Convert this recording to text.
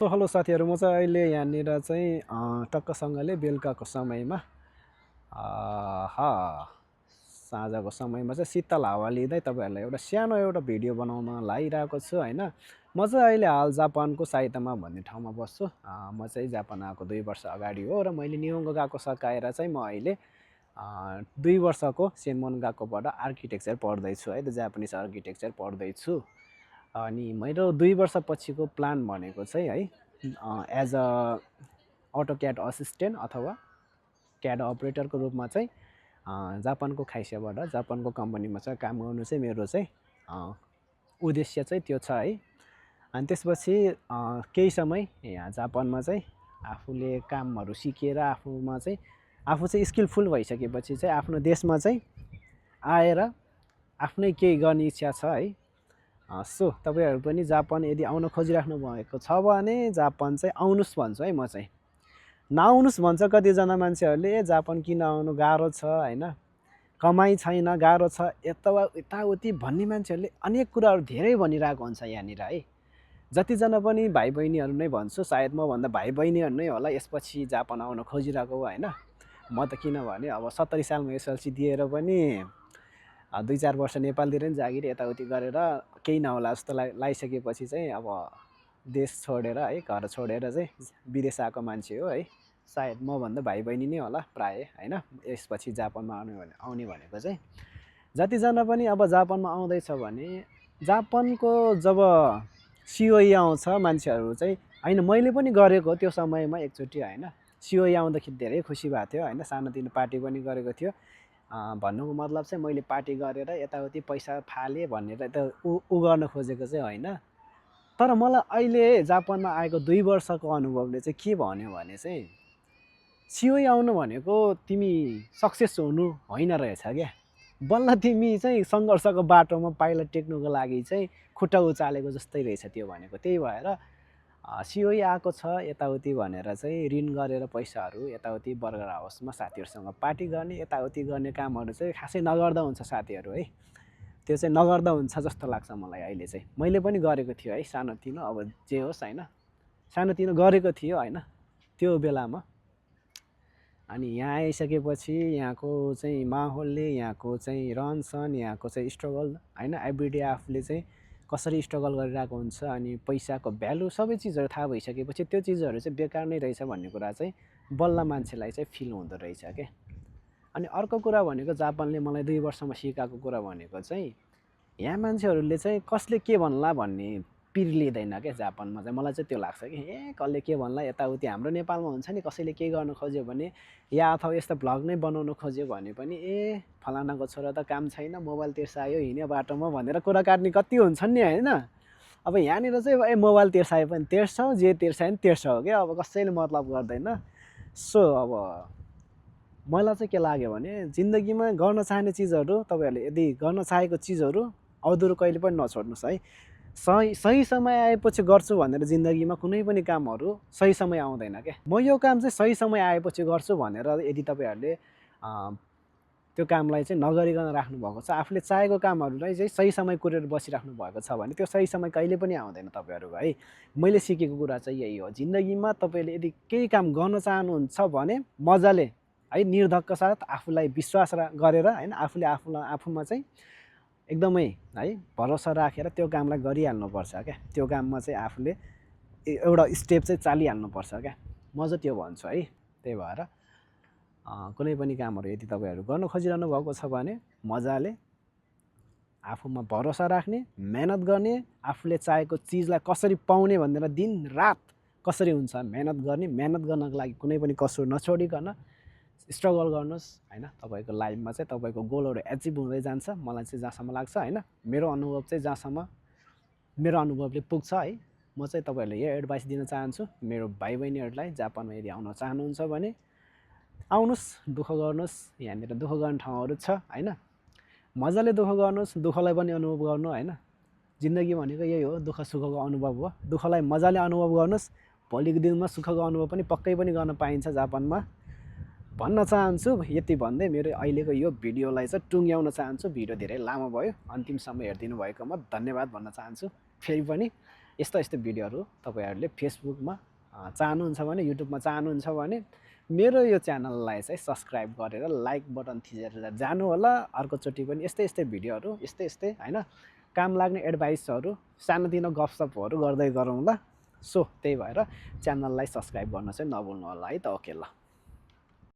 So hello साथीहरू, म चाहिँ अहिले यहाँनिर चाहिँ टक्कसँगले बेलुकाको समयमा साँझको समयमा चाहिँ शीतल हावा लिँदै तपाईँहरूलाई एउटा भिडियो बनाउन लागिरहेको छु होइन। म चाहिँ अहिले हाल जापानको साइतामा भन्ने ठाउँमा बस्छु। म चाहिँ जापान आएको 2 वर्ष अगाडि हो र मैले निहोङ्गो गएको सकाएर चाहिँ म अहिले 2 वर्षको सेन्मोनगाकोबाट आर्किटेक्चर पढ्दैछु है, त जापानिज आर्किटेक्चर पढ्दैछु। अनि मेरो 2 वर्षपछिको प्लान भनेको चाहिँ है एज अ अटोक्याड असिस्टेन्ट अथवा क्याड अपरेटरको रूपमा चाहिँ जापानको खाइसियाबाट जापानको कम्पनीमा चाहिँ काम गर्नु चाहिँ मेरो चाहिँ उद्देश्य चाहिँ त्यो छ है। अनि त्यसपछि केही समय यहाँ जापानमा चाहिँ आफूले कामहरू सिकेर आफू चाहिँ स्किलफुल भइसकेपछि चाहिँ आफ्नो देशमा चाहिँ आएर आफ्नै केही गर्ने इच्छा छ है। सो तपाईँहरू पनि जापान यदि आउन खोजिराख्नु भएको छ भने जापान चाहिँ आउनुहोस् भन्छु है। म चाहिँ नआउनुहोस् भन्छ कतिजना मान्छेहरूले, जापान किन आउनु, गाह्रो छ होइन, कमाइ छैन, गाह्रो छ, यताउति भन्ने मान्छेहरूले अनेक कुराहरू धेरै भनिरहेको हुन्छ यहाँनिर है। जतिजना पनि भाइ बहिनीहरू नै भन्छु, सायद मभन्दा भाइ बहिनीहरू नै होला यसपछि जापान आउन खोजिरहेको होइन। म त किनभने अब 70 सालमा एसएलसी दिएर पनि 2-4 वर्ष नेपालतिर नि जागिर यताउति गरेर केही नहोला जस्तो लागिसकेपछि चाहिँ अब देश छोडेर है, घर छोडेर चाहिँ विदेश आएको मान्छे हो है। सायद मभन्दा भाइ बहिनी नै होला प्रायः होइन यसपछि जापानमा आउने भनेको चाहिँ। जतिजना पनि अब जापानमा आउँदैछ भने जापानको जब सिओई आउँछ मान्छेहरू चाहिँ होइन, मैले पनि गरेको त्यो समयमा एकचोटि होइन। सिओई आउँदाखेरि धेरै खुसी भएको थियो होइन, सानोतिनो पार्टी पनि गरेको थियो। भन्नुको मतलब चाहिँ मैले पार्टी गरेर यताउति पैसा फालेँ भनेर त उ गर्न खोजेको चाहिँ होइन। तर मलाई अहिले जापानमा आएको 2 वर्षको अनुभवले चाहिँ के भन्यो भने चाहिँ सिओई आउनु भनेको तिमी सक्सेस हुनु होइन रहेछ क्या। बल्ल तिमी चाहिँ सङ्घर्षको बाटोमा पाइला टेक्नुको लागि चाहिँ खुट्टा उचालेको जस्तै रहेछ त्यो भनेको। त्यही भएर सिओई आएको छ यताउति भनेर चाहिँ ऋण गरेर पैसाहरू यताउति बर्गर हाउसमा साथीहरूसँग पार्टी गर्ने यताउति गर्ने कामहरू चाहिँ खासै नगर्दा हुन्छ साथीहरू है। त्यो चाहिँ नगर्दा हुन्छ जस्तो लाग्छ मलाई अहिले चाहिँ। मैले पनि गरेको थियो है सानोतिनो, अब जे होस् होइन, सानोतिनो गरेको थियो होइन त्यो बेलामा। अनि यहाँ आइसकेपछि यहाँको चाहिँ माहौलले, यहाँको चाहिँ रहनसहन, यहाँको चाहिँ स्ट्रगल होइन, एभ्रिडे आफूले चाहिँ कसरी स्ट्रगल गरिरहेको हुन्छ अनि पैसाको भ्यालु सबै चिजहरू थाहा भइसकेपछि त्यो चिजहरू चाहिँ बेकार नै रहेछ भन्ने कुरा चाहिँ बल्ल मान्छेलाई चाहिँ फिल हुँदो रहेछ क्या। अनि अर्को कुरा भनेको जापानले मलाई 2 वर्षमा सिकाएको कुरा भनेको चाहिँ यहाँ मान्छेहरूले चाहिँ कसले के भन्ला भन्ने पिर लिँदैन क्या जापानमा चाहिँ। मलाई चाहिँ त्यो लाग्छ कि कसले के भन्ला, यताउति हाम्रो नेपालमा हुन्छ नि कसैले के गर्न खोज्यो भने या अथवा यस्तो भ्लग नै बनाउनु खोज्यो भने पनि फलानाको छोरा त काम छैन, मोबाइल तिर्सायो हिँड्यो बाटोमा भनेर कुरा काट्ने कति हुन्छन् नि होइन। अब यहाँनिर चाहिँ मोबाइल तिर्सायो पनि तिर्छौ, जे तिर्सायो पनि तिर्छौ क्या, अब कसैले मतलब गर्दैन। सो अब मलाई चाहिँ के लाग्यो भने जिन्दगीमा गर्न चाहने चिजहरू तपाईँहरूले यदि गर्न चाहेको चिजहरू अधुरो कहिले पनि नछोड्नुहोस् है। सही समय आएपछि गर्छु भनेर जिन्दगीमा कुनै पनि कामहरू सही समय आउँदैन क्या। म यो काम चाहिँ सही समय आएपछि गर्छु भनेर यदि तपाईँहरूले त्यो कामलाई चाहिँ नगरिकन राख्नुभएको छ, आफूले चाहेको कामहरूलाई चाहिँ सही समय कुरेर बसिराख्नु भएको छ भने त्यो सही समय कहिले पनि आउँदैन तपाईँहरूको है। मैले सिकेको कुरा चाहिँ यही हो। जिन्दगीमा तपाईँले यदि केही काम गर्न चाहनुहुन्छ भने मजाले है, निर्धक्क साथ आफूलाई विश्वास गरेर होइन, आफूले आफूमा चाहिँ एकदमै है भरोसा राखेर त्यो कामलाई गरिहाल्नुपर्छ क्या। त्यो काममा चाहिँ आफूले एउटा स्टेप चाहिँ चालिहाल्नुपर्छ क्या। म चाहिँ त्यो भन्छु है। त्यही भएर कुनै पनि कामहरू यदि तपाईँहरू गर्न खोजिरहनु भएको छ भने मजाले आफूमा भरोसा राख्ने, मेहनत गर्ने, आफूले चाहेको चिजलाई कसरी पाउने भनेर दिन रात कसरी हुन्छ मेहनत गर्ने, मेहनत गर्नको लागि कुनै पनि कसुर नछोडिकन स्ट्रगल गर्नुहोस् होइन। तपाईँको लाइफमा चाहिँ तपाईँको गोलहरू एचिभ हुँदै जान्छ मलाई चाहिँ जहाँसम्म लाग्छ होइन। मेरो अनुभव चाहिँ जहाँसम्म मेरो अनुभवले पुग्छ है, म चाहिँ तपाईँहरूलाई यो एडभाइस दिन चाहन्छु मेरो भाइ बहिनीहरूलाई, जापानमा यदि आउन चाहनुहुन्छ भने आउनुहोस्, दुःख गर्नुहोस्, यहाँनिर दुःख गर्ने ठाउँहरू छ होइन। मजाले दुःख गर्नुहोस्, दुःखलाई पनि अनुभव गर्नु होइन। जिन्दगी भनेको यही हो, दुःख सुखको अनुभव हो। दुःखलाई मजाले अनुभव गर्नुहोस्, भोलिको दिनमा सुखको अनुभव पनि पक्कै पनि गर्न पाइन्छ जापानमा भन्न चाहन्छु। यति भन्दै मेरो अहिलेको यो भिडियोलाई चाहिँ टुङ्ग्याउन चाहन्छु। भिडियो धेरै लामो भयो, अन्तिमसम्म हेरिदिनु भएकोमा धन्यवाद भन्न चाहन्छु। फेरि पनि यस्तो यस्तो भिडियोहरू तपाईँहरूले फेसबुकमा चाहनुहुन्छ भने, युट्युबमा चाहनुहुन्छ भने मेरो यो च्यानललाई चाहिँ सब्सक्राइब गरेर लाइक बटन थिचेर जानु होला। अर्कोचोटि पनि यस्तै यस्तै भिडियोहरू यस्तै हैन काम लाग्ने एडभाइसहरू सानोतिनो गफसफहरू गर्दै गरौँ ल। सो त्यही भएर च्यानललाई सब्सक्राइब गर्न चाहिँ नभुल्नु होला है त। ओके ल।